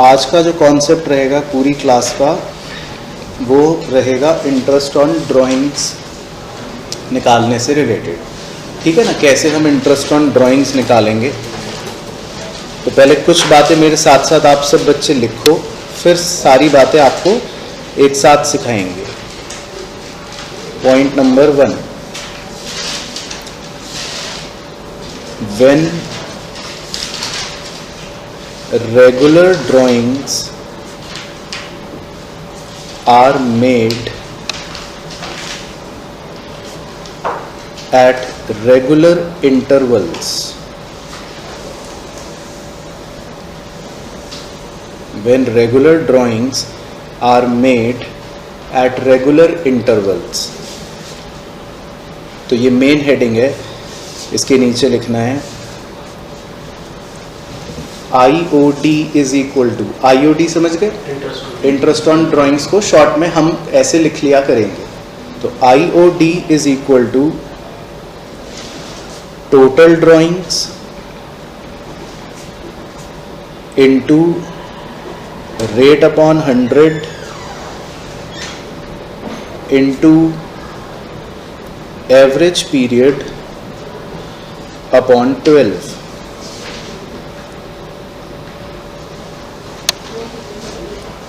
आज का जो कॉन्सेप्ट रहेगा पूरी क्लास का वो रहेगा इंटरेस्ट ऑन ड्राइंग्स निकालने से रिलेटेड। ठीक है ना, कैसे हम इंटरेस्ट ऑन ड्राइंग्स निकालेंगे। तो पहले कुछ बातें मेरे साथ साथ आप सब बच्चे लिखो, फिर सारी बातें आपको एक साथ सिखाएंगे। Point number 1, when regular drawings are made at regular intervals. When regular drawings are made at regular intervals. तो ये मेन हेडिंग है, इसके नीचे लिखना है IOD is equal to, IOD समझ गए, इंटरेस्ट ऑन ड्राइंग्स को शॉर्ट में हम ऐसे लिख लिया करेंगे। तो IOD is equal to total drawings into rate upon 100 into average period upon 12।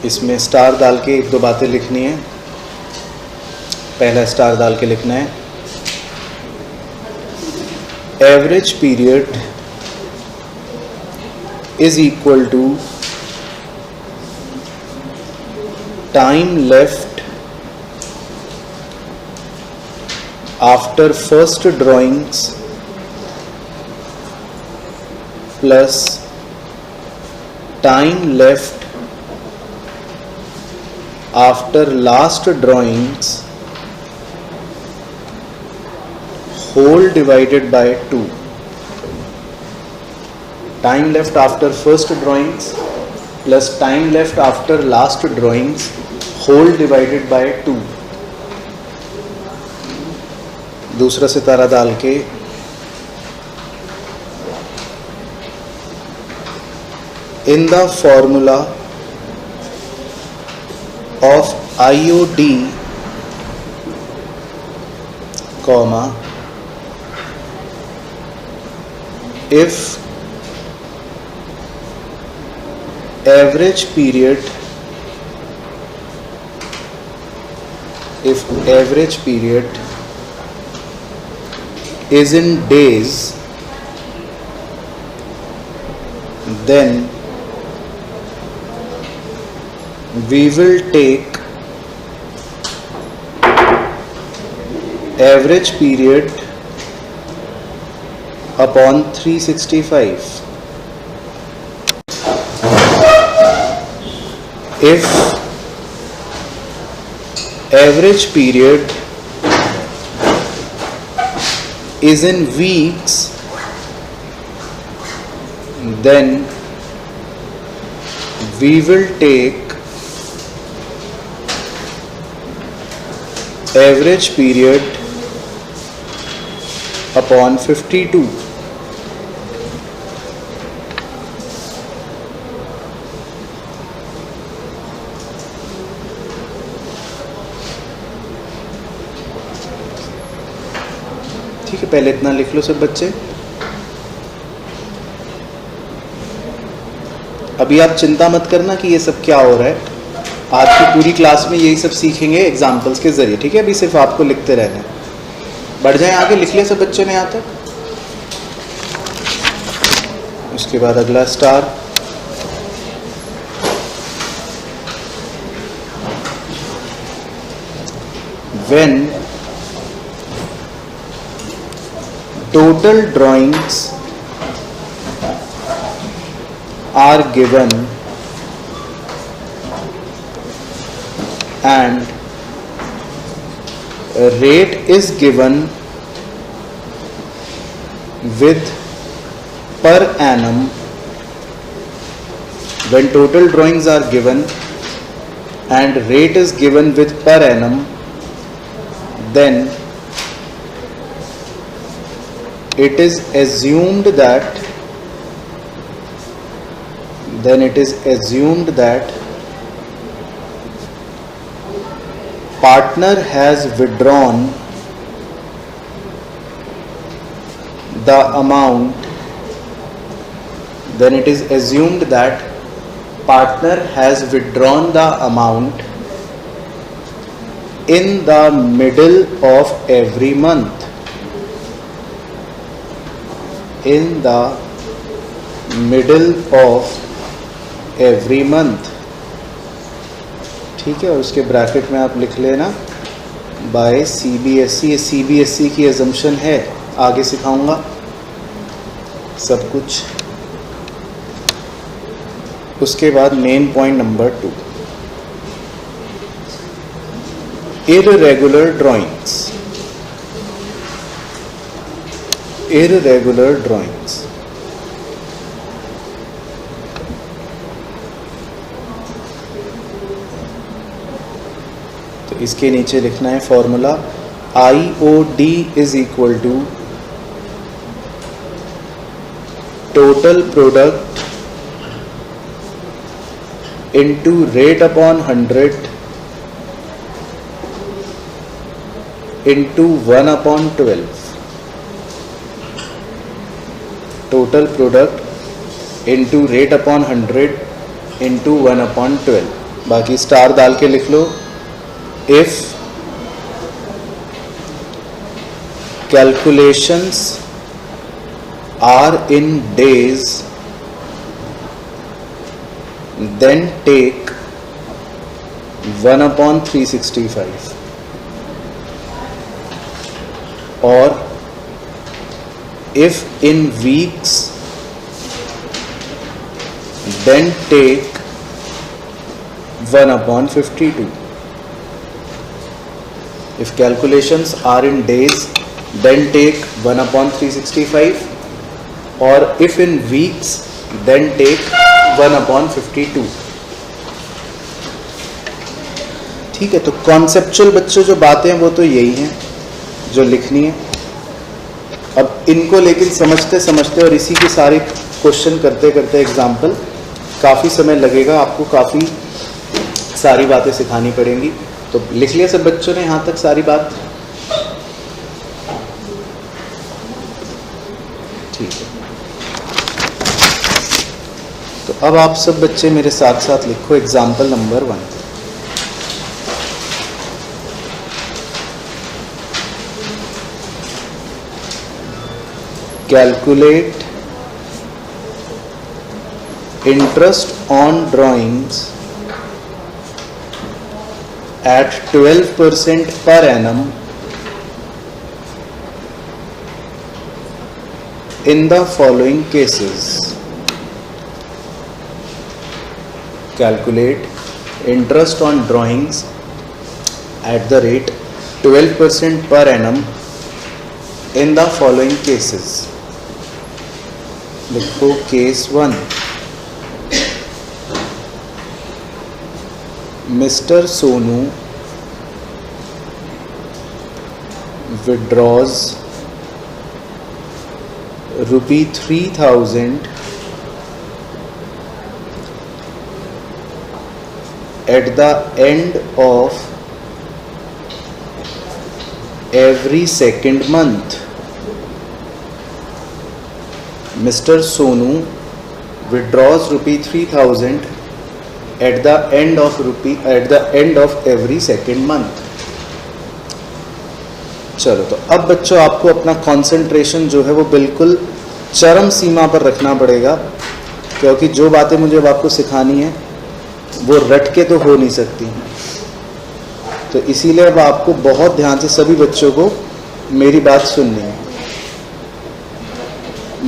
इसमें स्टार डाल के एक दो बातें लिखनी है। पहला स्टार डाल के लिखना है average period is equal to time left after first drawings plus time left after last drawings whole divided by 2. Time left after first drawings plus time left after last drawings whole divided by 2. दूसरा सितारा डाल के in the formula of IOD, comma, if average period is in days, then we will take average period upon 365. If average period is in weeks, then we will take average period upon 52. ठीक है, पहले इतना लिख लो सब बच्चे। अभी आप चिंता मत करना कि ये सब क्या हो रहा है, आज की पूरी क्लास में यही सब सीखेंगे एग्जाम्पल्स के जरिए। ठीक है, अभी सिर्फ आपको लिखते रहना है। बढ़ जाए आगे, लिख लिया सब बच्चों ने यहाँ तक। उसके बाद अगला star, when total drawings are given and rate is given with per annum. When total drawings are given and rate is given with per annum, then it is assumed that then it is assumed that partner has withdrawn the amount, then it is assumed that partner has withdrawn the amount in the middle of every month, in the middle of every month. ठीक है, और उसके bracket में आप लिख लेना by CBSE. CBSE की assumption है, आगे सिखाऊंगा सब कुछ। उसके बाद main point number 2, irregular drawings. Irregular drawings तो इसके नीचे लिखना है formula, IOD is equal to total product into rate upon 100 into 1/12। Total product into rate upon 100 into 1/12। बाकी स्टार डाल के लिख लो। If calculations are in days, then take 1/365, or if in weeks, then take 1/52. If calculations are in days, then take 1/365, or if in weeks, then take 1/52। ठीक है, तो conceptual बच्चों जो बातें हैं वो तो यही हैं जो लिखनी है। अब इनको लेकिन समझते समझते और इसी के सारे क्वेश्चन करते करते एग्जाम्पल काफ़ी समय लगेगा, आपको काफ़ी सारी बातें सिखानी पड़ेंगी। तो लिख लिया सब बच्चों ने यहाँ तक सारी बात? ठीक है, तो अब आप सब बच्चे मेरे साथ साथ लिखो example number 1। Calculate interest on drawings at 12% per annum in the following cases. Calculate interest on drawings at the rate 12% per annum in the following cases. लिखो case 1, Mr. Sonu withdraws ₹3,000 at the end of every second month. Mr. Sonu withdraws ₹3,000 at the end of every second month. चलो, तो अब बच्चों आपको अपना concentration जो है वो बिल्कुल चरम सीमा पर रखना पड़ेगा, क्योंकि जो बातें मुझे अब आपको सिखानी है वो रट के तो हो नहीं सकती। तो इसीलिए अब आपको बहुत ध्यान से सभी बच्चों को मेरी बात सुननी है।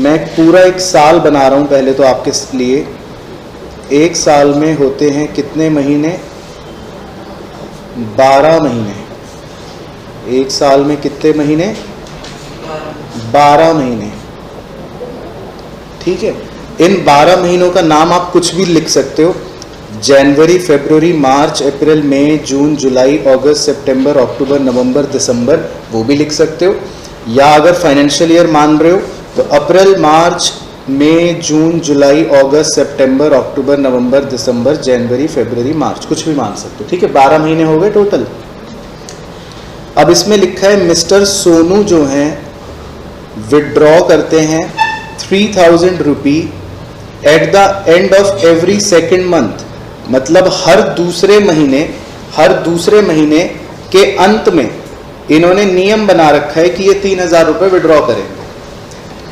मैं पूरा 1 साल बना रहा हूँ पहले तो आपके लिए। 1 साल में होते हैं कितने महीने? 12 महीने। 1 साल में कितने महीने? 12 महीने। ठीक है, इन 12 महीनों का नाम आप कुछ भी लिख सकते हो। जनवरी, फरवरी, मार्च, अप्रैल, मई, जून, जुलाई, अगस्त, सितंबर, अक्टूबर, नवंबर, दिसंबर, वो भी लिख सकते हो। या अगर फाइनेंशियल ईयर मान रहे हो तो अप्रैल, मार्च, मई, जून, जुलाई, अगस्त, सितंबर, अक्टूबर, नवंबर, दिसंबर, जनवरी, फरवरी, मार्च, कुछ भी मान सकते हो, ठीक है। 12 महीने हो गए टोटल। अब इसमें लिखा है मिस्टर सोनू जो हैं विड्रॉ करते हैं 3000 rupee at the end of every second month, मतलब हर दूसरे महीने के अंत में इन्होंने नियम बना रखा है कि ये 3000 रुपये विड्रॉ करेंगे।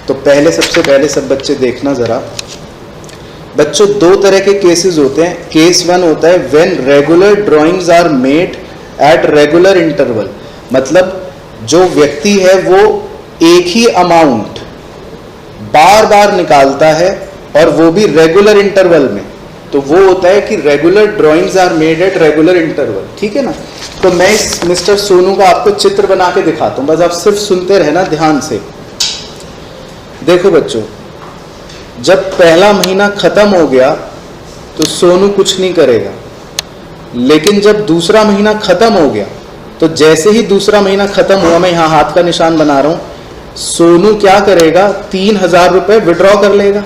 तो सबसे पहले सब बच्चे देखना जरा। बच्चों, दो तरह के केसेस होते हैं। केस 1 होता है when regular drawings are made at regular interval, मतलब जो व्यक्ति है वो एक ही अमाउंट बार बार निकालता है और वो भी रेगुलर इंटरवल में, तो वो होता है कि regular drawings are made at regular interval, ठीक है ना। तो मैं इस मिस्टर सोनू का आपको चित्र बना के दिखाता हूं, बस आप सिर्फ सुनते रहना ध्यान से। देखो बच्चों, जब पहला महीना खत्म हो गया तो सोनू कुछ नहीं करेगा, लेकिन जब दूसरा महीना खत्म हो गया तो जैसे ही दूसरा महीना खत्म हुआ, मैं यहां हाथ का निशान बना रहा हूं, सोनू क्या करेगा, 3000 रुपए विड्रॉ कर लेगा।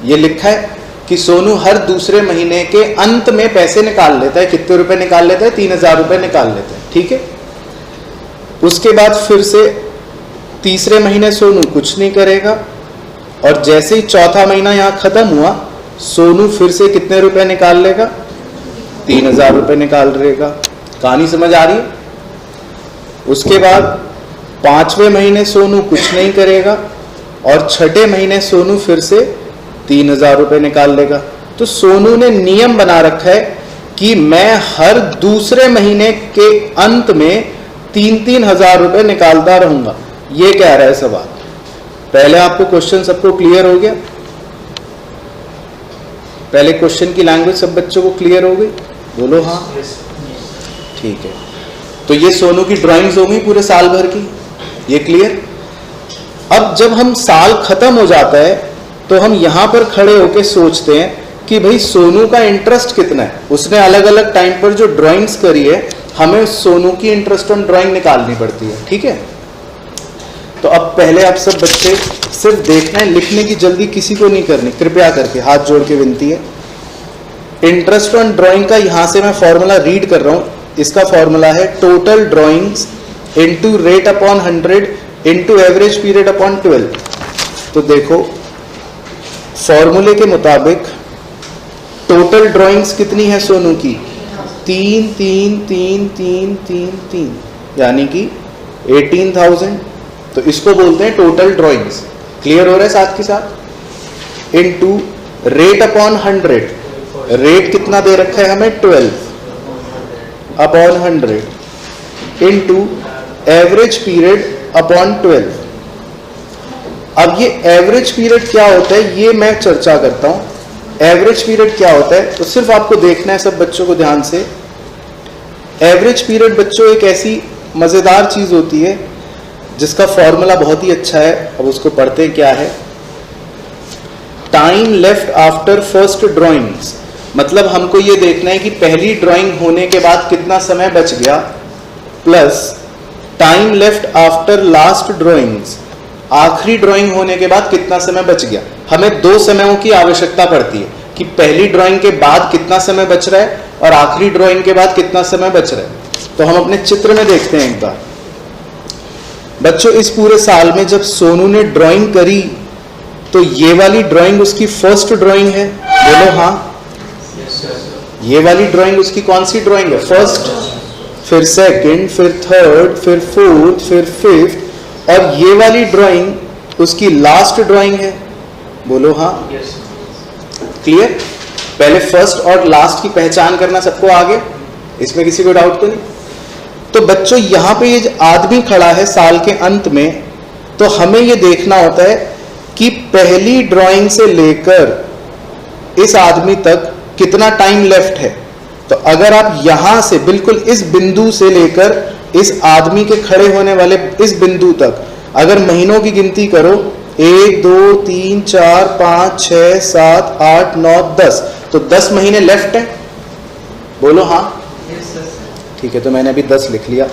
ये लिखा है कि सोनू हर दूसरे महीने के अंत में पैसे निकाल लेता है। कितने रुपए निकाल लेता है? 3000 रुपए निकाल लेता है, ठीक है। उसके बाद फिर से तीसरे महीने सोनू कुछ नहीं करेगा, और जैसे ही चौथा महीना यहां खत्म हुआ, सोनू फिर से कितने रुपए निकाल लेगा? 3000 रुपए निकाल लेगा। कहानी समझ आ रही है? उसके बाद पांचवें महीने सोनू कुछ नहीं करेगा, और छठे महीने सोनू फिर से 3000 रुपए निकाल लेगा। तो सोनू ने नियम बना रखा है कि मैं हर दूसरे महीने के अंत में 3-3 हजार रुपए निकालता रहूंगा। ये कह रहा है सवाल। पहले आपको क्वेश्चन सबको क्लियर हो गया? पहले क्वेश्चन की लैंग्वेज सब बच्चों को क्लियर हो गई? बोलो हाँ। ठीक है, तो ये सोनू की ड्राइंग्स हो गई पूरे साल भर की, ये क्लियर। अब जब हम साल खत्म हो जाता है तो हम यहां पर खड़े होकर सोचते हैं कि भाई सोनू का इंटरेस्ट कितना है। उसने अलग अलग टाइम पर जो ड्राइंग्स करी है, हमें सोनू की इंटरेस्ट ऑन ड्राइंग निकालनी पड़ती है, ठीक है। तो अब पहले आप सब बच्चे सिर्फ देखना है, लिखने की जल्दी किसी को नहीं करनी, कृपया करके हाथ जोड़ के विनती है। इंटरेस्ट ऑन ड्राइंग का यहां से मैं फॉर्मूला रीड कर रहा हूं। इसका फॉर्मूला है total drawings into rate upon 100 into average period upon 12। तो देखो, फॉर्मूले के मुताबिक टोटल ड्राइंग्स कितनी है सोनू की? 3 3 3 3 3 3, यानी कि 18,000। तो इसको बोलते हैं टोटल ड्राइंग्स। क्लियर हो रहा है साथ के साथ? इनटू रेट अपॉन 100, रेट कितना दे रखा है हमें? 12 upon 100 into average period upon 12। अब ये एवरेज पीरियड क्या होता है ये मैं चर्चा करता हूं। एवरेज पीरियड क्या होता है तो सिर्फ आपको देखना है सब बच्चों को ध्यान से। एवरेज पीरियड बच्चों एक ऐसी मजेदार चीज होती है जिसका फॉर्मूला बहुत ही अच्छा है। अब उसको पढ़ते क्या है? Time left after first drawings, मतलब हमको ये देखना है कि पहली ड्राइंग होने के बाद कितना समय बच गया, plus time left after last drawings, आखिरी ड्राइंग होने के बाद कितना समय बच गया। हमें दो समयों की आवश्यकता पड़ती है कि पहली ड्राइंग के बाद कितना समय बच रहा है और आखिरी ड्राइंग के बाद कितना समय बच रहा है। तो हम अपने चित्र में देखते हैं एक बार। बच्चों, इस पूरे साल में जब सोनू ने ड्राइंग करी तो ये वाली ड्राइंग उसकी फर्स्ट ड्राइंग है, बोलो हाँ। ये वाली ड्राइंग उसकी कौन सी ड्राइंग है? फर्स्ट, फिर सेकंड, फिर थर्ड, फिर फोर्थ, फिर फिफ्थ, और ये वाली ड्राइंग उसकी लास्ट ड्राइंग है, बोलो हाँ। क्लियर? पहले फर्स्ट और लास्ट की पहचान करना सबको आगे, इसमें किसी को डाउट तो नहीं? तो बच्चों यहां पे ये जो आदमी खड़ा है साल के अंत में, तो हमें ये देखना होता है कि पहली ड्राइंग से लेकर इस आदमी तक कितना टाइम लेफ्ट है। तो अगर आप यहां से बिल्कुल इस बिंदु से लेकर इस आदमी के खड़े होने वाले इस बिंदु तक अगर महीनों की गिनती करो, 1 2 3 4 5 6 7 8 9 10, तो 10 महीने लेफ्ट हैं, बोलो हाँ। ठीक है, तो मैंने अभी 10 लिख लिया।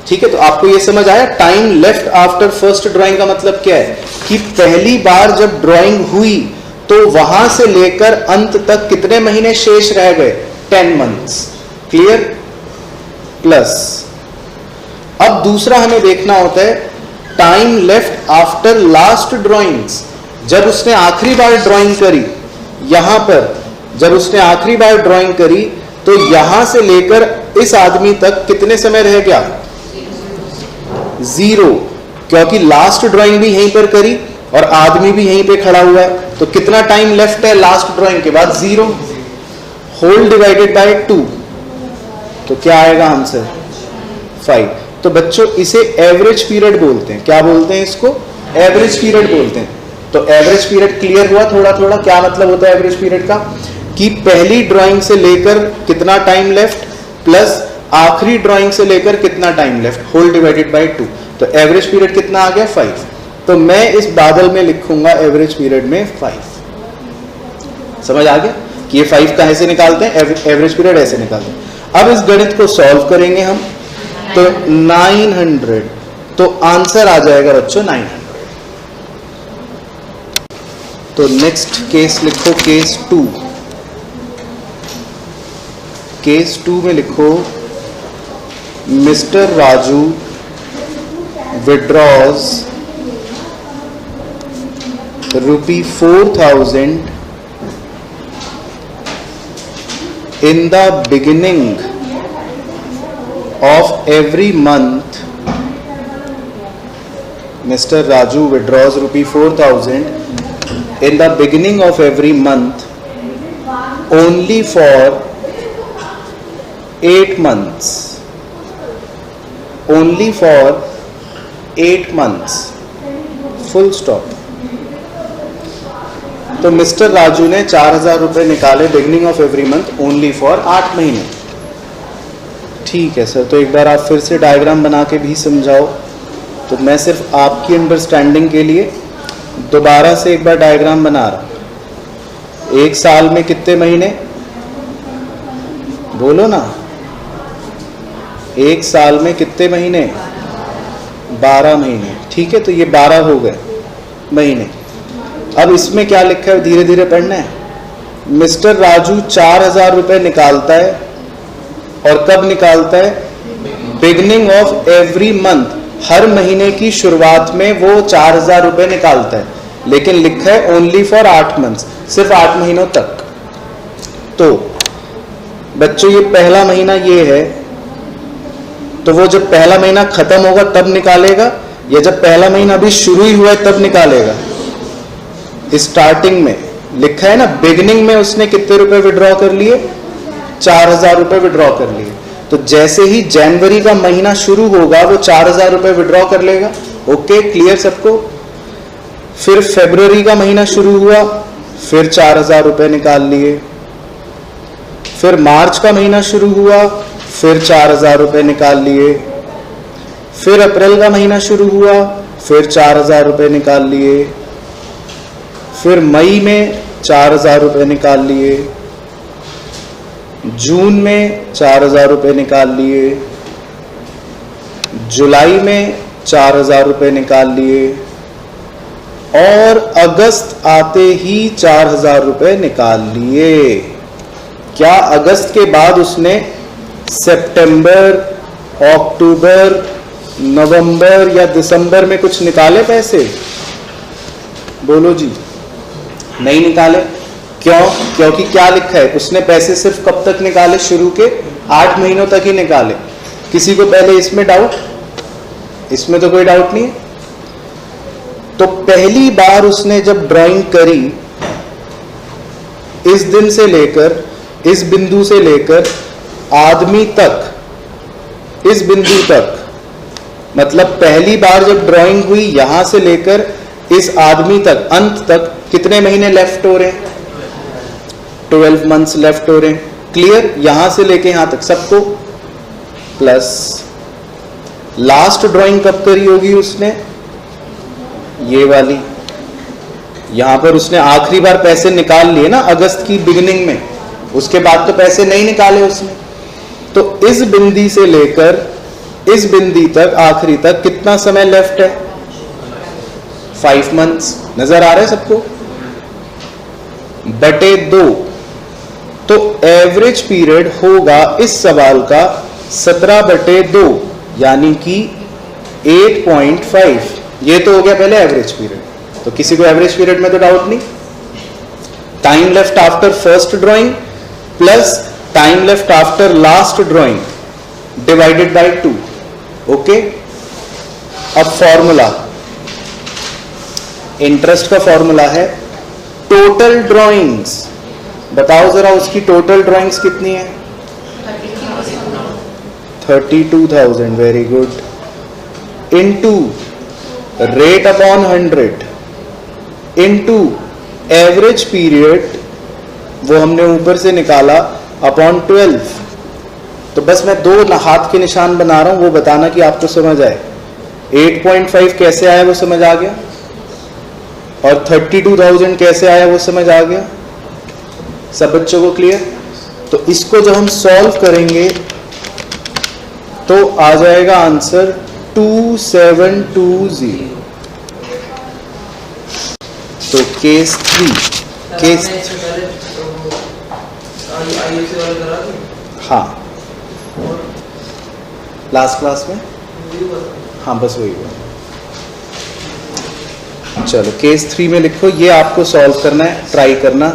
ठीक है, तो आपको ये समझ आया time left after first drawing का मतलब क्या है कि पहली बार जब ड्राइंग हुई तो वहां से लेकर अंत तक कितने महीने शेष रह गए, 10 मंथ्स। क्लियर? प्लस अब दूसरा हमें देखना होता है time left after last drawings. जब उसने आखिरी बार ड्राइंग करी, यहां पर जब उसने आखिरी बार ड्राइंग करी तो यहां से लेकर इस आदमी तक कितने समय रह गया, 0, क्योंकि लास्ट ड्राइंग भी यहीं पर करी और आदमी भी यहीं पे खड़ा हुआ है, तो कितना टाइम लेफ्ट है लास्ट ड्राइंग के बाद, 0। होल डिवाइडेड बाय 2, तो क्या आएगा आंसर, 5। तो बच्चों इसे एवरेज पीरियड बोलते हैं। क्या बोलते हैं इसको? एवरेज पीरियड बोलते हैं। तो एवरेज पीरियड क्लियर हुआ थोड़ा थोड़ा, क्या मतलब होता है एवरेज पीरियड का, कि पहली ड्राइंग से लेकर कितना टाइम लेफ्ट प्लस आखिरी ड्राइंग से लेकर कितना time left, whole divided by 2। तो एवरेज पीरियड कितना आ गया, 5। तो मैं इस बादल में लिखूंगा एवरेज पीरियड में 5। समझ आ गया कि ये 5 कहां से निकालते हैं, एवरेज पीरियड ऐसे निकालते हैं। अब इस गणित को सॉल्व करेंगे हम, तो 900, तो आंसर आ जाएगा बच्चों 900। तो नेक्स्ट केस लिखो, केस 2। केस 2 में लिखो mister Raju withdraws ₹4,000 in the beginning of every month. Mr. Raju withdraws ₹4,000 in the beginning of every month only for 8 months. Only for 8 months. Full stop. तो मिस्टर राजू ने 4,000 रुपए निकाले beginning of every month only for 8 महीने। ठीक है sir, तो एक बार आप फिर से डायग्राम बना के भी समझाओ। तो मैं सिर्फ आपकी अंडरस्टैंडिंग के लिए दोबारा से एक बार डायग्राम बना रहा हूं। एक साल में कितने महीने, बोलो ना, एक साल में कितने महीने, 12 महीने। ठीक है, तो ये 12 हो गए महीने। अब इसमें क्या लिखा है, धीरे धीरे पढ़ना है। मिस्टर राजू 4,000 रुपए निकालता है, और कब निकालता है, बिगिनिंग ऑफ एवरी मंथ, हर महीने की शुरुआत में वो 4,000 रुपए निकालता है, लेकिन लिखा है ओनली फॉर 8 मंथ्स, सिर्फ 8 महीनों तक। तो बच्चों ये पहला महीना ये है, तो वो जब पहला महीना खत्म होगा तब निकालेगा, या जब पहला महीना अभी शुरू ही हुआ है तब निकालेगा। स्टार्टिंग में लिखा है ना, बिगिनिंग में उसने कितने रुपए विड्रॉ कर लिए, 4,000 रुपए विड्रॉ कर लिए। तो जैसे ही जनवरी का महीना शुरू होगा वो 4,000 रुपए विड्रॉ कर लेगा। ओके, क्लियर सबको? फिर फरवरी का महीना शुरू हुआ, फिर 4,000 रुपए निकाल लिए। फिर मार्च का महीना शुरू हुआ, फिर 4,000 रुपए निकाल लिए। फिर अप्रैल का महीना शुरू हुआ, फिर 4,000 रुपए निकाल लिए। फिर मई में 4,000 रुपए निकाल लिए। जून में 4,000 रुपए निकाल लिए। जुलाई में 4,000 रुपए निकाल लिए, और अगस्त आते ही 4,000 रुपए निकाल लिए। क्या अगस्त के बाद उसने सितंबर, अक्टूबर, नवंबर या दिसंबर में कुछ निकाले पैसे? बोलो जी, नहीं निकाले। क्यों? क्योंकि क्या लिखा है, उसने पैसे सिर्फ कब तक निकाले, शुरू के 8 महीनों तक ही निकाले। किसी को पहले इसमें डाउट? इसमें तो कोई डाउट नहीं है। तो पहली बार उसने जब ड्राइंग करी, इस दिन से लेकर, इस बिंदु से लेकर आदमी तक, इस बिंदु तक, मतलब पहली बार जब ड्राइंग हुई यहां से लेकर इस आदमी तक, अंत तक कितने महीने लेफ्ट हो रहे हैं, 12 मंथ्स लेफ्ट हो रहे हैं। क्लियर? यहां से लेके यहां तक सबको। प्लस लास्ट ड्राइंग कब करी होगी उसने, ये वाली। यहां पर उसने आखिरी बार पैसे निकाल लिए ना अगस्त की बिगिनिंग में, उसके बाद तो पैसे नहीं निकाले उसने। तो इस बिंदु से लेकर इस बिंदु तक आखिरी तक कितना समय लेफ्ट है? 5 मंथ्स। नजर आ रहा है सबको? बटे 2, तो एवरेज पीरियड होगा इस सवाल का 17/2 यानी कि 8.5। ये तो हो गया पहले एवरेज पीरियड, तो किसी को एवरेज पीरियड में तो डाउट नहीं। Time left after first drawing plus time left after last drawing divided by 2। Okay, अब फॉर्मूला, इंटरेस्ट का फॉर्मूला है टोटल ड्राइंग्स। बताओ जरा उसकी टोटल ड्राइंग्स कितनी है? 32,000। Very good. Into rate upon 100 into average period, वो हमने ऊपर से निकाला, अपॉन 12। तो बस मैं 2 हाथ के निशान बना रहा हूं, वो बताना कि आपको समझ आए। 8.5 कैसे आया वो समझ आ गया, और 32,000 कैसे आया वो समझ आ गया। सब बच्चों को क्लियर? तो इसको जब हम सॉल्व करेंगे तो आ जाएगा आंसर 2720। तो केस 3, हाँ लास्ट क्लास में, हाँ बस वही हुआ। चलो केस 3 में लिखो, ये आपको सॉल्व करना है, ट्राई करना।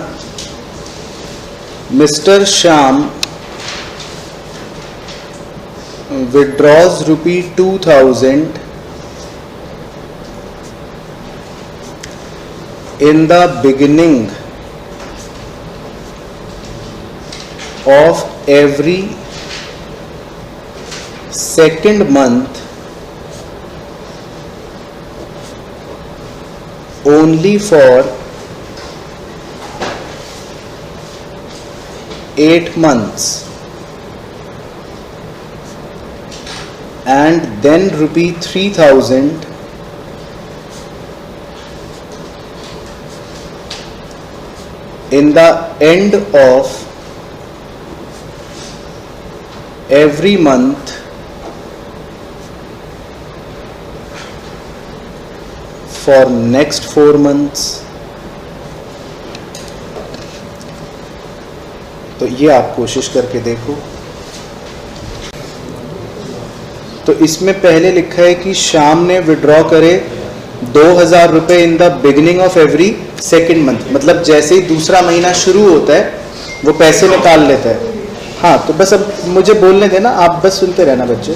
Mister Shyam withdraws ₹2,000 in the beginning of every second month only for 8 months and then ₹3,000 in the end of every month for next 4 months। तो ये आप कोशिश करके देखो। तो इसमें पहले लिखा है कि शाम ने विड्रॉ करे 2,000 रुपए in the beginning of every second month, मतलब जैसे ही दूसरा महीना शुरू होता है वो पैसे निकाल लेता है। हाँ तो बस अब मुझे बोलने देना, आप बस सुनते रहना बच्चे।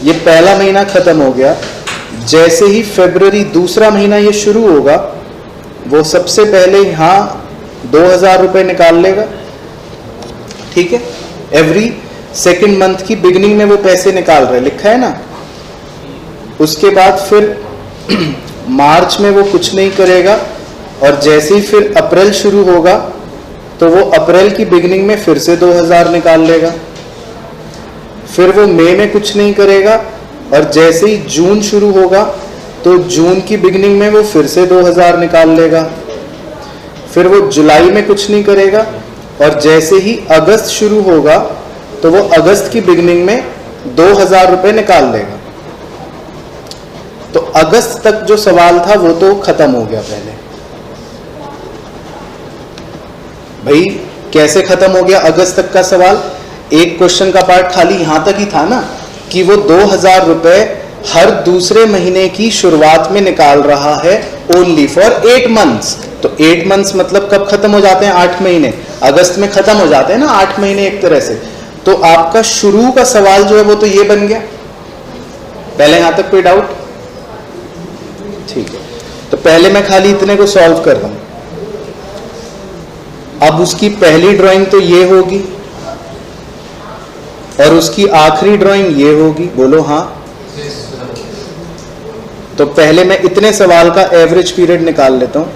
ये पहला महीना खत्म हो गया, जैसे ही फरवरी दूसरा महीना ये शुरू होगा वो सबसे पहले यहाँ 2,000 रुपए निकाल लेगा, ठीक है। एवरी सेकेंड मंथ की बिगिनिंग में वो पैसे निकाल रहे, लिखा है ना। उसके बाद फिर मार्च में वो कुछ नहीं करेगा, और जैसे ही फिर अप्रैल शुरू होगा तो वो अप्रैल की बिगिनिंग में फिर से 2,000 निकाल लेगा। फिर वो मई में कुछ नहीं करेगा, और जैसे ही जून शुरू होगा तो जून की बिगिनिंग में वो फिर से 2,000 निकाल लेगा। फिर वो जुलाई में कुछ नहीं करेगा, और जैसे ही अगस्त शुरू होगा तो वो अगस्त की बिगिनिंग में 2,000 रुपए निकाल लेगा। तो अगस्त तक जो सवाल था वो तो खत्म हो गया पहले। भाई कैसे खत्म हो गया अगस्त तक का सवाल? एक क्वेश्चन का पार्ट खाली यहां तक ही था ना, कि वो 2,000 रुपए हर दूसरे महीने की शुरुआत में निकाल रहा है, ओनली फॉर 8 मंथ्स। तो 8 मंथ्स मतलब कब खत्म हो जाते हैं? 8 महीने। अगस्त में खत्म हो जाते हैं ना 8 महीने एक तरह से। तो आपका शुरू का सवाल जो है वो तो ये बन गया। पहले यहां तक कोई डाउट? ठीक है, तो पहले मैं खाली इतने को सॉल्व कर रहा हूं। अब उसकी पहली ड्राइंग तो ये होगी, और उसकी आखिरी ड्राइंग ये होगी। बोलो हाँ। तो पहले मैं इतने सवाल का एवरेज पीरियड निकाल लेता हूं।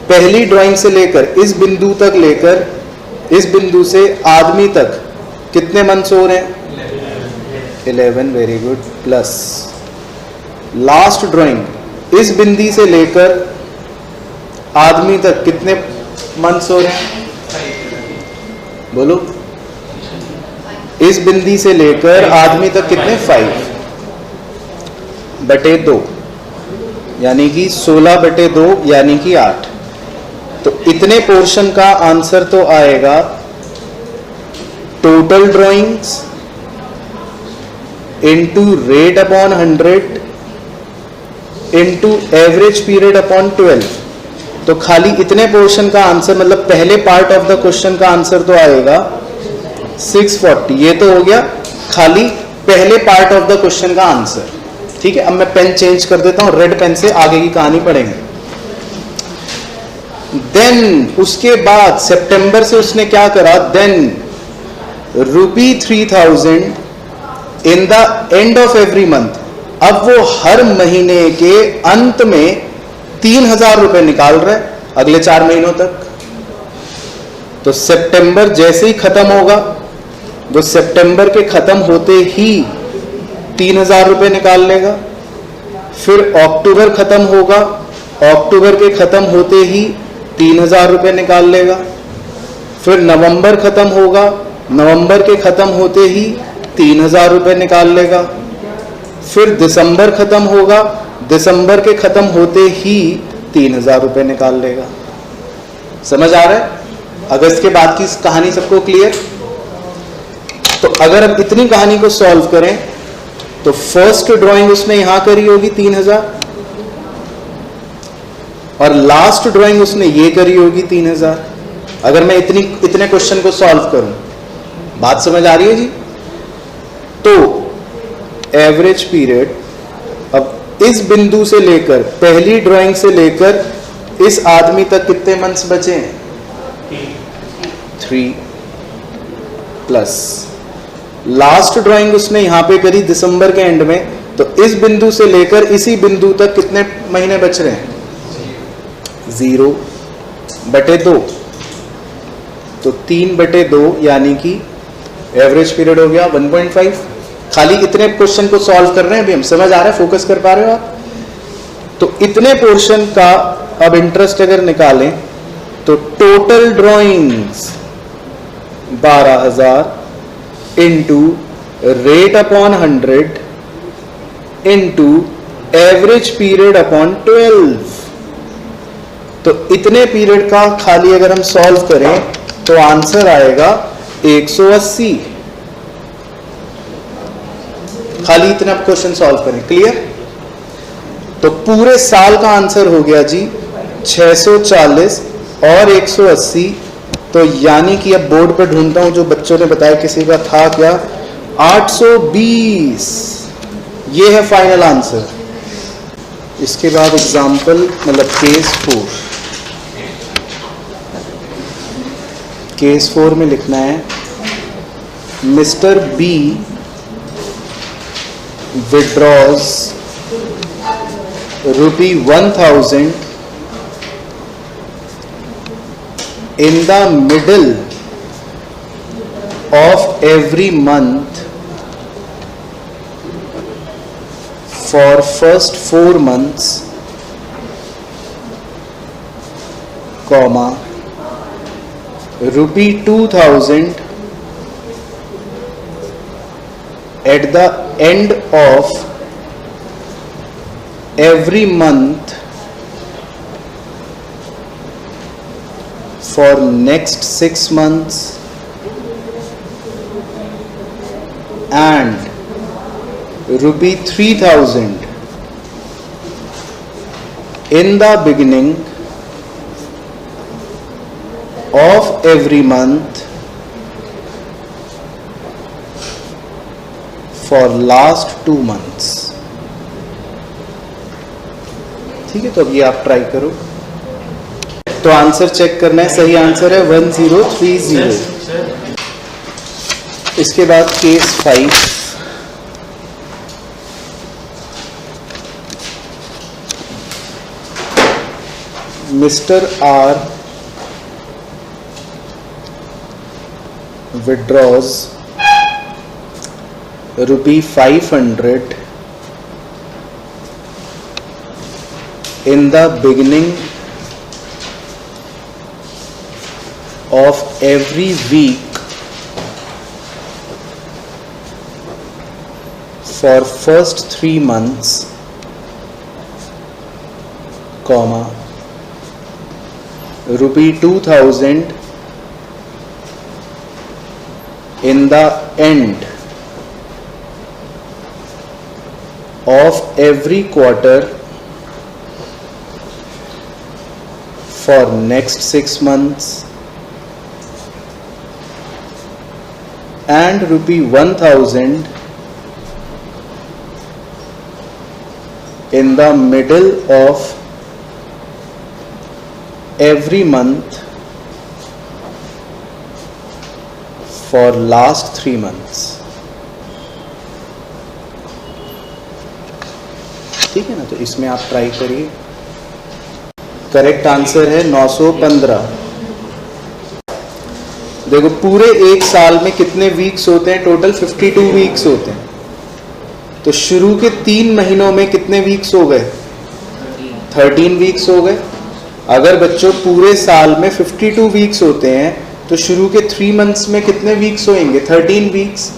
पहली ड्राइंग से लेकर इस बिंदु तक, लेकर इस बिंदु से आदमी तक कितने मंथ्स हो रहे हैं? 11। Very good. Plus last drawing इस बिंदु से लेकर आदमी तक कितने मंथ्स हो रहे हैं? बोलो। इस बिंदी से लेकर आदमी तक कितने 5/2 यानी कि 16/2 यानी कि 8। तो इतने पोर्शन का आंसर तो आएगा total drawings into rate upon 100 into average period upon 12। तो खाली इतने पोर्शन का आंसर मतलब पहले पार्ट ऑफ द क्वेश्चन का आंसर तो आएगा 640। ये तो हो गया खाली पहले पार्ट ऑफ द क्वेश्चन का आंसर। ठीक है, अब मैं पेन चेंज कर देता हूं, रेड पेन से आगे की कहानी पढ़ेंगे। देन उसके बाद सितंबर से उसने क्या करा, then ₹3000 in the end of every month. अब वो हर महीने के अंत में 3000 रुपए निकाल रहा है अगले 4 महीनों तक। तो सितंबर जैसे ही खत्म होगा, वो सितंबर के खत्म होते ही 3000 रुपए निकाल लेगा। फिर अक्टूबर खत्म होगा, अक्टूबर के खत्म होते ही 3000 रुपए निकाल लेगा। फिर नवंबर खत्म होगा, नवंबर के खत्म होते ही 3000 रुपए निकाल लेगा। फिर दिसंबर खत्म होगा, दिसंबर के खत्म होते ही 3000 रुपए निकाल लेगा। समझ आ रहा है? अगस्त के बाद की कहानी सबको क्लियर? तो अगर अब इतनी कहानी को सॉल्व करें तो फर्स्ट ड्राइंग उसने यहां करी होगी 3000 और लास्ट ड्राइंग उसने ये करी होगी 3000। अगर मैं इतने क्वेश्चन को सॉल्व करूं, बात समझ आ रही है जी? तो एवरेज पीरियड अब इस बिंदु से लेकर पहली ड्राइंग से लेकर इस आदमी तक कितने मंथ्स बचे हैं? 3 प्लस लास्ट ड्राइंग उसने यहां पे करी दिसंबर के एंड में। तो इस बिंदु से लेकर इसी बिंदु तक कितने महीने बच रहे हैं? 0/2। तो 3/2 यानी कि एवरेज पीरियड हो गया 1.5। खाली इतने क्वेश्चन को सॉल्व कर रहे हैं अभी हम। समझ आ रहा है? फोकस कर पा रहे हो आप? तो इतने पोर्शन का अब इंटरेस्ट अगर निकालें तो total drawings 12000 into rate upon 100 into average period upon 12। तो इतने पीरियड का खाली अगर हम सॉल्व करें तो आंसर आएगा 180। खाली इतना क्वेश्चन सॉल्व करें। क्लियर? तो पूरे साल का आंसर हो गया जी 640 और 180। तो यानी कि अब बोर्ड पे ढूंढता हूं, जो बच्चों ने बताया किसी का था क्या, 820। ये है फाइनल आंसर। इसके बाद एग्जाम्पल मतलब केस 4 में लिखना है mister B withdraws ₹1000 in the middle of every month for first 4 months, comma, ₹2000 at the end of every month for next 6 months and ₹3000 in the beginning of every month for last 2 months। ठीक है, तो अब ये आप try करो। तो answer check करना है, सही आंसर है 1030। इसके बाद case 5, mister R withdraws ₹500 in the beginning of every week for first 3 months, comma, rupee 2000 in the end of every quarter for next 6 months, and rupee 1000 in the middle of every month for last 3 months. ठीक है ना, तो इसमें आप try करिए। Correct answer है 915। देखो पूरे एक साल में कितने वीक्स होते हैं? टोटल 52 वीक्स होते हैं। तो शुरू के 3 महीनों में कितने वीक्स हो गए? 13 वीक्स हो गए। अगर बच्चों पूरे साल में 52 वीक्स होते हैं तो शुरू के 3 मंथ्स में कितने वीक्स होंगे? 13 वीक्स।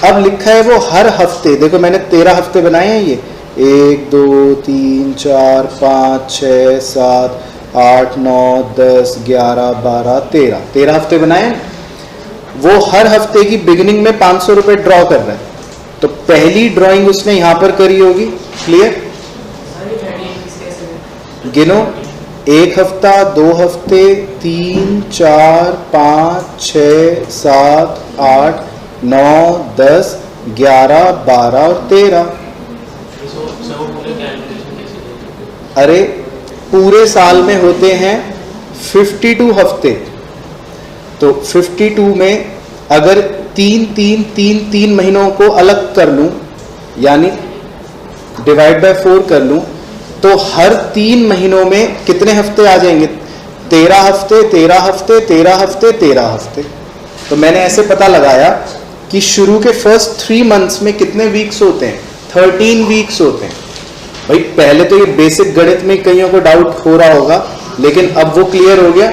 अब लिखा है वो हर हफ्ते, देखो मैंने 13 हफ्ते बनाए हैं, ये 1 2 3 4 5 6 7 8 9 10 11 12 13 हफ्ते बनाए हैं। वो हर हफ्ते की बिगिनिंग में 500 रुपए ड्रॉ कर रहा है। तो पहली ड्राइंग उसने यहां पर करी होगी। क्लियर? गिनो, 1 हफ्ता, 2 हफ्ते, 3 4 5 6 7 8 9 10 11 12 और 13। अरे पूरे साल में होते हैं 52 हफ्ते। तो 52 में अगर 3 महीनों को अलग कर लूं, यानी डिवाइड बाय 4 कर लूं, तो हर 3 महीनों में कितने हफ्ते आ जाएंगे? 13 हफ्ते 13 हफ्ते 13 हफ्ते 13 हफ्ते। तो मैंने ऐसे पता लगाया कि शुरू के फर्स्ट 3 मंथ्स में कितने वीक्स होते हैं? 13 वीक्स होते हैं। भाई पहले तो ये बेसिक गणित में कईयों को डाउट हो रहा होगा, लेकिन अब वो क्लियर हो गया।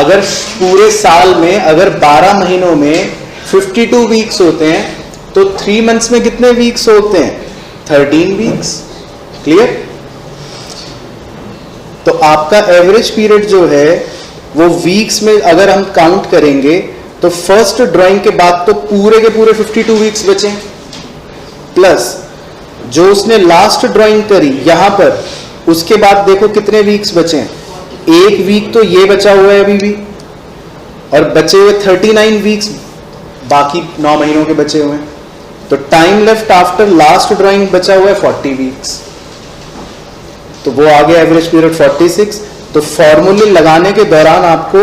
अगर पूरे साल में अगर 12 महीनों में 52 वीक्स होते हैं तो 3 मंथ्स में कितने वीक्स होते हैं? 13 वीक्स। क्लियर? तो आपका एवरेज पीरियड जो है वो वीक्स में अगर हम काउंट करेंगे तो फर्स्ट ड्राइंग के बाद तो पूरे के पूरे 52 वीक्स बचे, प्लस जो उसने लास्ट ड्राइंग करी यहां पर, उसके बाद देखो कितने वीक्स बचे हैं। 1 वीक तो ये बचा हुआ है अभी भी, और बचे हुए 39 वीक्स बाकी 9 महीनों के बचे हुए हैं। तो time left after last drawing बचा हुआ है 40 वीक्स। तो वो आ गया एवरेज पीरियड 46। तो फॉर्मूले लगाने के दौरान आपको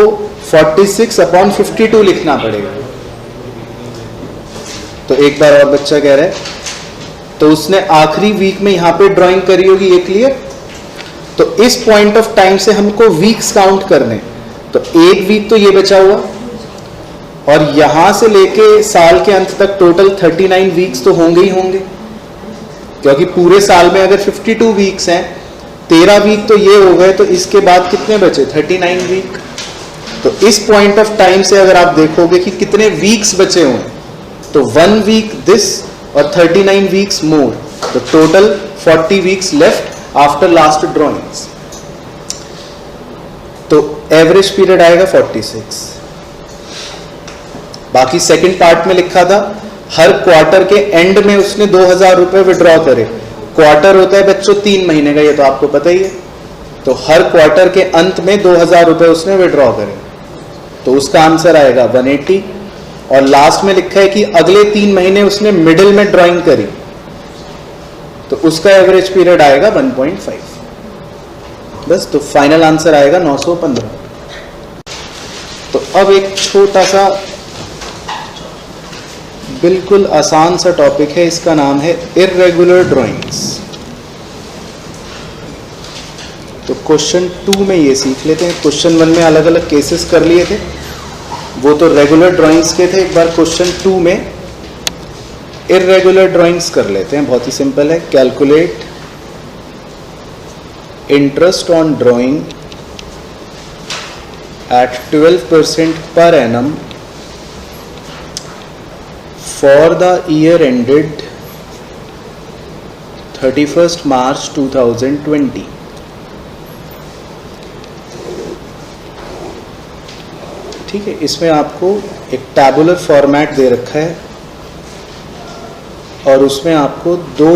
46/52 लिखना पड़ेगा। तो एक बार और बच्चा कह रहा है, तो उसने आखिरी वीक में यहां पे ड्राइंग करी होगी, ये क्लियर? तो इस पॉइंट ऑफ टाइम से हमको वीक्स काउंट करने। तो 1 वीक तो ये बचा हुआ, और यहां से लेके साल के अंत तक टोटल 39 वीक्स तो होंगे ही होंगे, क्योंकि पूरे साल में अगर 52 वीक्स हैं, 13 वीक तो ये हो गए, तो इसके बाद कितने बचे? 39 वीक। तो इस पॉइंट ऑफ टाइम से अगर आप देखोगे कि कितने वीक्स बचे हुए, तो 1 वीक दिस और 39 वीक्स मोर, तो total 40 weeks left after last drawings. तो एवरेज पीरियड आएगा 46। बाकी सेकंड पार्ट में लिखा था हर क्वार्टर के एंड में उसने 2000 रुपए विड्रॉ करे। क्वार्टर होता है बच्चों 3 महीने का, ये तो आपको पता ही है। तो हर क्वार्टर के अंत में 2000 रुपए उसने विड्रॉ करे, तो उसका आंसर आएगा 180। और लास्ट में लिखा है कि अगले 3 महीने उसने मिडिल में ड्राइंग करी, तो उसका एवरेज पीरियड आएगा 1.5। बस, तो फाइनल आंसर आएगा 915। तो अब एक छोटा सा बिल्कुल आसान सा टॉपिक है, इसका नाम है इर्रेगुलर ड्राइंग्स। तो क्वेश्चन 2 में ये सीख लेते हैं। क्वेश्चन 1 में अलग अलग केसेस कर लिए थे, वो तो रेगुलर ड्राइंग्स के थे। एक बार क्वेश्चन 2 में इर्रेगुलर ड्राइंग्स कर लेते हैं। बहुत ही सिंपल है। Calculate interest on drawing at 12% per annum for the year ended 31 March 2020। ठीक है, इसमें आपको एक टैबुलर फॉर्मेट दे रखा है और उसमें आपको दो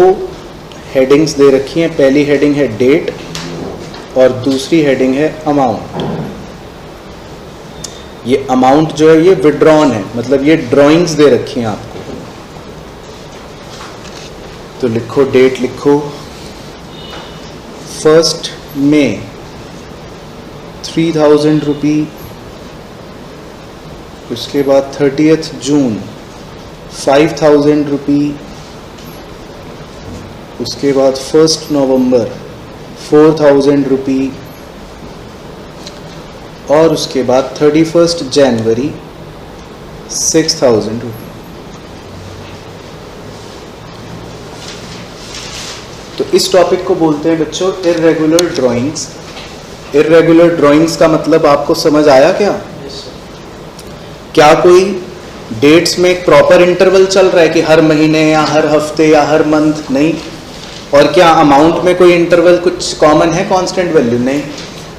हेडिंग्स दे रखी हैं। पहली हेडिंग है डेट और दूसरी हेडिंग है अमाउंट। ये अमाउंट जो है ये विड्रॉन है, मतलब ये ड्राइंग्स दे रखी हैं आपको। तो लिखो, डेट लिखो 1 मई 3000 रुपी, उसके बाद 30 जून 5000 रुपी, उसके बाद 1 नवंबर 4000 रुपी और उसके बाद 31 जनवरी 6000 रुपी। तो इस टॉपिक को बोलते हैं बच्चों इर्रेगुलर ड्राइंग्स। इर्रेगुलर ड्राइंग्स का मतलब आपको समझ आया क्या? क्या कोई डेट्स में एक प्रॉपर इंटरवल चल रहा है कि हर महीने या हर हफ्ते या हर मंथ? नहीं। और क्या अमाउंट में कोई इंटरवल कुछ कॉमन है, कांस्टेंट वैल्यू? नहीं।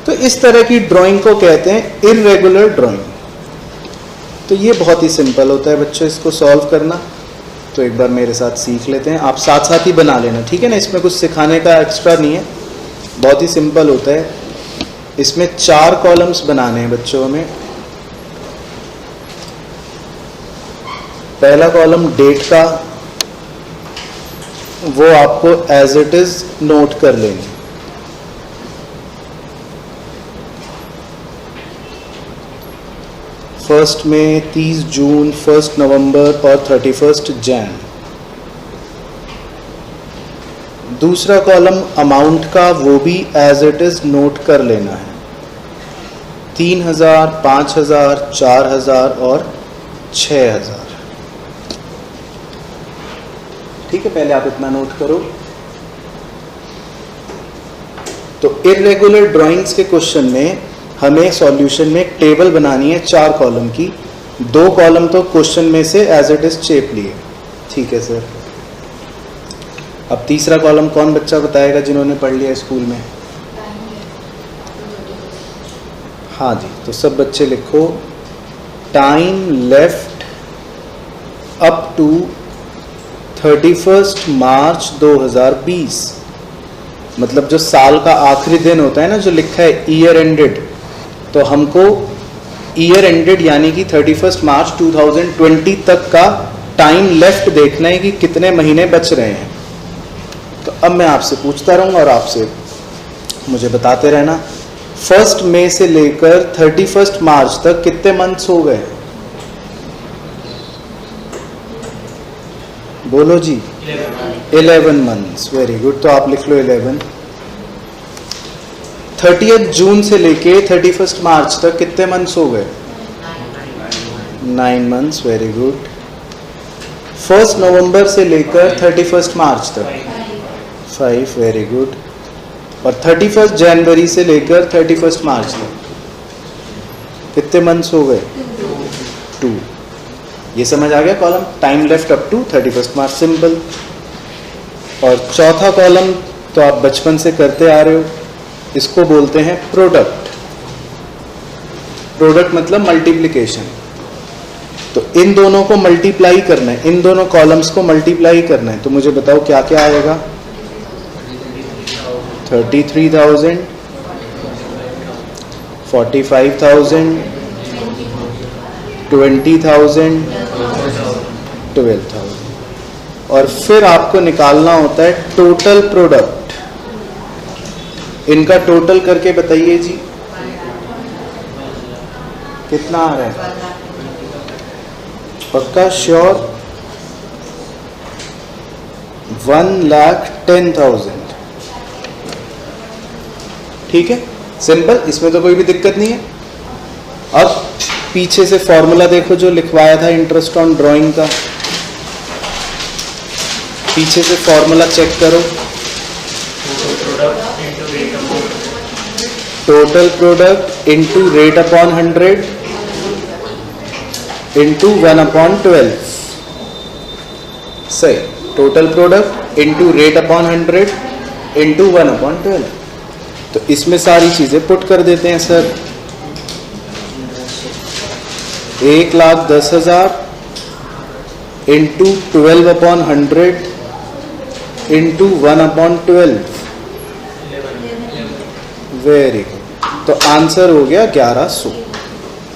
तो इस तरह की ड्राइंग को कहते हैं इर्रेगुलर ड्राइंग। तो ये बहुत ही सिंपल होता है बच्चों इसको सॉल्व करना। तो एक बार मेरे साथ सीख लेते हैं, आप साथ साथ ही बना लेना, ठीक है ना? इसमें कुछ सिखाने का एक्स्ट्रा नहीं है, बहुत ही सिंपल होता है। इसमें 4 कॉलम्स बनाने हैं बच्चों हमें। पहला कॉलम डेट का, वो आपको एज इट इज नोट कर लेंगे। फर्स्ट में 30 जून, 1 नवंबर और 31 जैन। दूसरा कॉलम अमाउंट का, वो भी एज इट इज नोट कर लेना है। 3000, 5000, 4000 और 6000। ठीक है, पहले आप इतना नोट करो। तो इर्रेगुलर ड्राइंग्स के क्वेश्चन में हमें सॉल्यूशन में एक टेबल बनानी है 4 कॉलम की। 2 कॉलम तो क्वेश्चन में से एज इट इज चेप लिए। ठीक है सर। अब तीसरा कॉलम कौन बच्चा बताएगा जिन्होंने पढ़ लिया स्कूल में? हाँ जी, तो सब बच्चे लिखो time left up to 31 March 2020। मतलब जो साल का आखिरी दिन होता है ना, जो लिखा है ईयर एंडेड, तो हमको ईयर एंडेड यानी कि 31 मार्च 2020 तक का टाइम लेफ्ट देखना है कि कितने महीने बच रहे हैं। तो अब मैं आपसे पूछता रहूँगा और आपसे मुझे बताते रहना। 1 मई से लेकर 31 मार्च तक कितने मंथ्स हो गए? बोलो जी। 11 मंथ्स। वेरी गुड, तो आप लिख लो 11। 30 जून से लेके 31 मार्च तक कितने मंथ्स हो गए? 9 मंथ्स। Very good. 1 नवंबर से लेकर 31 मार्च तक 5। Very good. और 31 जनवरी से लेकर 31 मार्च तक कितने मंथ्स हो गए? 2। ये समझ आ गया column, time left up to 31 March, simple. और चौथा कॉलम तो आप बचपन से करते आ रहे हो, इसको बोलते हैं प्रोडक्ट। प्रोडक्ट मतलब मल्टीप्लिकेशन। तो इन दोनों को मल्टीप्लाई करना है, इन दोनों कॉलम्स को मल्टीप्लाई करना है। तो मुझे बताओ क्या क्या आएगा? 33,000, 45,000, 20,000, 12,000। और फिर आपको निकालना होता है टोटल प्रोडक्ट। इनका टोटल करके बताइए जी कितना आ रहा है? पक्का श्योर? 1,10,000। ठीक है, सिंपल, इसमें तो कोई भी दिक्कत नहीं है। अब पीछे से फॉर्मूला देखो जो लिखवाया था इंटरेस्ट ऑन ड्राइंग का, पीछे से फॉर्मूला चेक करो। Total product into rate upon 100 into 1/12। सही, total product into rate upon 100 into 1/12। तो इसमें सारी चीज़ें पुट कर देते हैं sir. 1,10,000 into 12/100 into 1/12। Very good. तो आंसर हो गया 1100।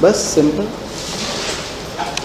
बस सिंपल।